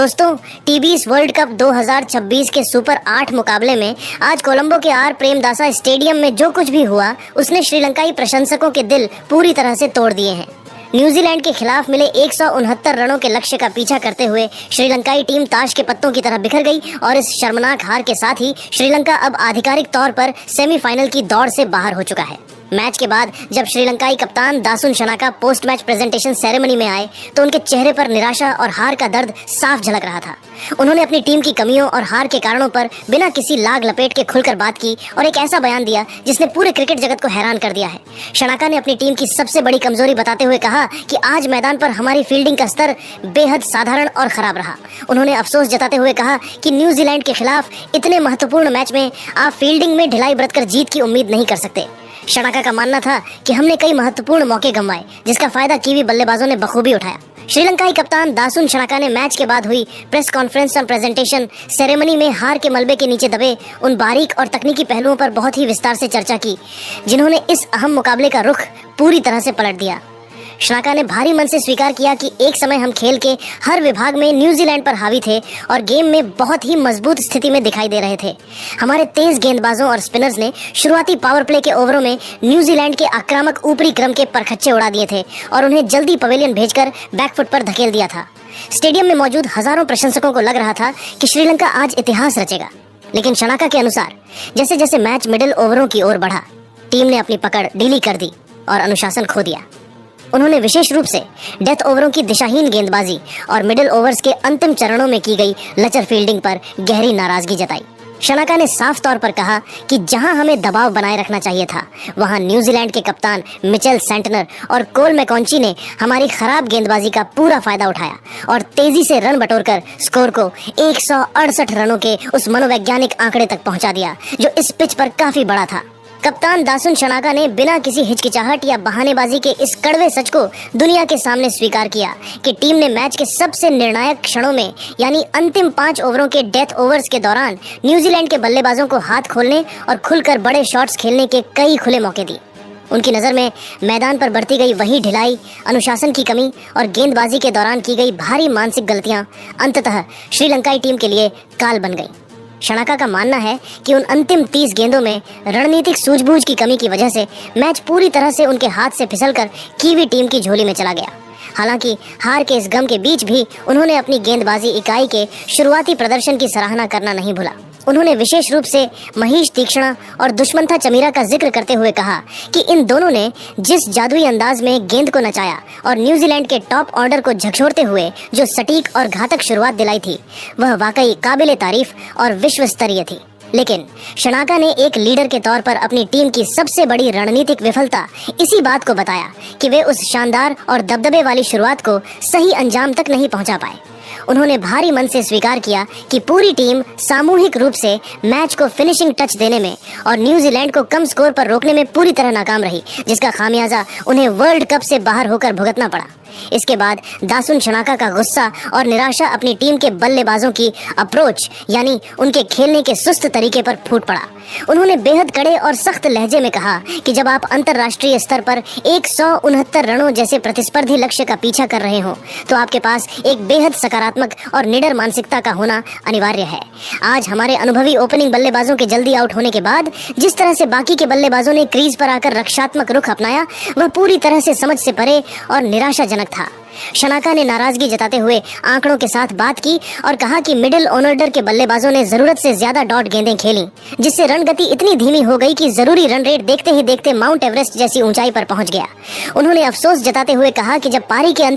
दोस्तों, टी20 world cup 2026 के super 8 मुकाबले में आज कोलंबो के आर प्रेमदासा स्टेडियम में जो कुछ भी हुआ उसने श्रीलंकाई प्रशंसकों के दिल पूरी तरह से तोड़ दिए हैं। न्यूजीलैंड के खिलाफ मिले 169 रनों के लक्ष्य का पीछा करते हुए श्रीलंकाई टीम ताश के पत्तों की तरह बिखर गई और इस शर्मनाक हार के साथ ही श्रीलंका अब आधिकारिक तौर पर सेमीफाइनल की दौड़ से बाहर हो चुका है। मैच के बाद जब श्रीलंकाई कप्तान Dasun Shanaka post match presentation ceremony में आए तो उनके चेहरे पर निराशा और हार का दर्द साफ झलक रहा था। उन्होंने अपनी टीम की कमियों और हार के कारणों पर बिना किसी लाग लपेट के खुलकर बात की और एक ऐसा बयान दिया जिसने पूरे क्रिकेट जगत को हैरान कर दिया है। शनाका ने अपनी टीम की सबसे बड़ी कमजोरी बताते हुए कहा कि आज मैदान पर हमारी फील्डिंग का स्तर बेहद साधारण और खराब रहा। उन्होंने अफसोस जताते हुए कहा कि न्यूजीलैंड के खिलाफ इतने महत्वपूर्ण मैच में आप फील्डिंग में ढिलाई बरतकर जीत की उम्मीद नहीं कर सकते। शनाका का मानना था कि हमने कई महत्वपूर्ण मौके गंवाए जिसका फायदा कीवी बल्लेबाजों ने बखूबी उठाया। श्रीलंकाई कप्तान दासुन शनाका ने मैच के बाद हुई प्रेस कॉन्फ्रेंस और प्रेजेंटेशन सेरेमनी में हार के मलबे के नीचे दबे उन बारीक और तकनीकी पहलुओं पर बहुत ही विस्तार से चर्चा की जिन्होंने इस अहम मुकाबले का रुख पूरी तरह से पलट दिया। शनाका ने भारी मन से स्वीकार किया कि एक समय हम खेल के हर विभाग में न्यूजीलैंड पर हावी थे और गेम में बहुत ही मजबूत स्थिति में दिखाई दे रहे थे। हमारे तेज गेंदबाजों और स्पिनर्स ने शुरुआती पावर प्ले के ओवरों में न्यूजीलैंड के आक्रामक ऊपरी क्रम के परखच्चे उड़ा दिए थे और उन्हें जल्दी पवेलियन भेजकर बैकफुट पर धकेल दिया था। स्टेडियम में मौजूद हजारों प्रशंसकों को लग रहा था कि श्रीलंका आज इतिहास रचेगा। लेकिन शनाका के अनुसार जैसे जैसे मैच मिडिल ओवरों की ओर बढ़ा, टीम ने अपनी पकड़ ढीली कर दी और अनुशासन खो दिया। उन्होंने विशेष रूप से डेथ ओवरों की दिशाहीन गेंदबाजी और मिडिल ओवर्स के अंतिम चरणों में की गई लचर फील्डिंग पर गहरी नाराजगी जताई। शनाका ने साफ तौर पर कहा कि जहां हमें दबाव बनाए रखना चाहिए था वहां न्यूजीलैंड के कप्तान मिचेल सेंटनर और कोल मैकॉन्ची ने हमारी खराब गेंदबाजी का पूरा फायदा उठाया और तेजी से रन बटोरकर स्कोर को 168 रनों के उस मनोवैज्ञानिक आंकड़े तक पहुंचा दिया जो इस पिच पर काफी बड़ा था। कप्तान दासुन शनाका ने बिना किसी हिचकिचाहट या बहानेबाजी के इस कड़वे सच को दुनिया के सामने स्वीकार किया कि टीम ने मैच के सबसे निर्णायक क्षणों में यानी अंतिम 5 ओवरों के डेथ ओवर्स के दौरान न्यूजीलैंड के बल्लेबाजों को हाथ खोलने और खुलकर बड़े शॉट्स खेलने के कई खुले मौके दिए। उनकी नज़र में मैदान पर बरती गई वही ढिलाई, अनुशासन की कमी और गेंदबाजी के दौरान की गई भारी मानसिक गलतियां अंततः श्रीलंकाई टीम के लिए काल बन गई। शनाका का मानना है कि उन अंतिम 30 गेंदों में रणनीतिक सूझबूझ की कमी की वजह से मैच पूरी तरह से उनके हाथ से फिसलकर कीवी टीम की झोली में चला गया। हालांकि हार के इस गम के बीच भी उन्होंने अपनी गेंदबाजी इकाई के शुरुआती प्रदर्शन की सराहना करना नहीं भूला। उन्होंने विशेष रूप से महीश तीक्ष्णा और दुष्मंथा चमीरा का जिक्र करते हुए कहा कि इन दोनों ने जिस जादुई अंदाज में गेंद को नचाया और न्यूजीलैंड के टॉप ऑर्डर को झकझोरते हुए जो सटीक और घातक शुरुआत दिलाई थी वह वाकई काबिले तारीफ और विश्व स्तरीय थी। लेकिन शनाका ने एक लीडर के तौर पर अपनी टीम की सबसे बड़ी रणनीतिक विफलता इसी बात को बताया कि वे उस शानदार और दबदबे वाली शुरुआत को सही अंजाम तक नहीं पहुंचा पाए। उन्होंने भारी मन से स्वीकार किया कि पूरी टीम सामूहिक रूप से मैच को फिनिशिंग टच देने में और न्यूजीलैंड को कम स्कोर पर रोकने में पूरी तरह नाकाम रही, जिसका खामियाजा उन्हें वर्ल्ड कप से बाहर होकर भुगतना पड़ा। इसके बाद दासुन शनाका का गुस्सा और निराशा अपनी टीम के बल्लेबाजों की अप्रोच यानी उनके खेलने के सुस्त तरीके पर फूट पड़ा। उन्होंने बेहद कड़े और सख्त लहजे में कहा कि जब आप अंतर्राष्ट्रीय स्तर पर 169 रनों जैसे प्रतिस्पर्धी लक्ष्य का पीछा कर रहे हो तो आपके पास एक बेहद सकारात्मक और निडर मानसिकता का होना अनिवार्य है। आज हमारे अनुभवी ओपनिंग बल्लेबाजों के जल्दी आउट होने के बाद जिस तरह से बाकी के बल्लेबाजों ने क्रीज पर आकर रक्षात्मक रुख अपनाया वह पूरी तरह से समझ से परे और निराशाजनक था। शनाका ने नाराजगी जताते हुए आंकड़ों के साथ बात की और कहा कि मिडिल ऑर्डर के बल्लेबाजों ने जरूरत से ज्यादा डॉट गेंदें खेली जिससे रन गति इतनी धीमी हो गई कि जरूरी रन रेट देखते ही देखते माउंट एवरेस्ट जैसी ऊंचाई पर पहुंच गया। उन्होंने अफसोस जताते हुए कहा कि जब पारी के अंतिम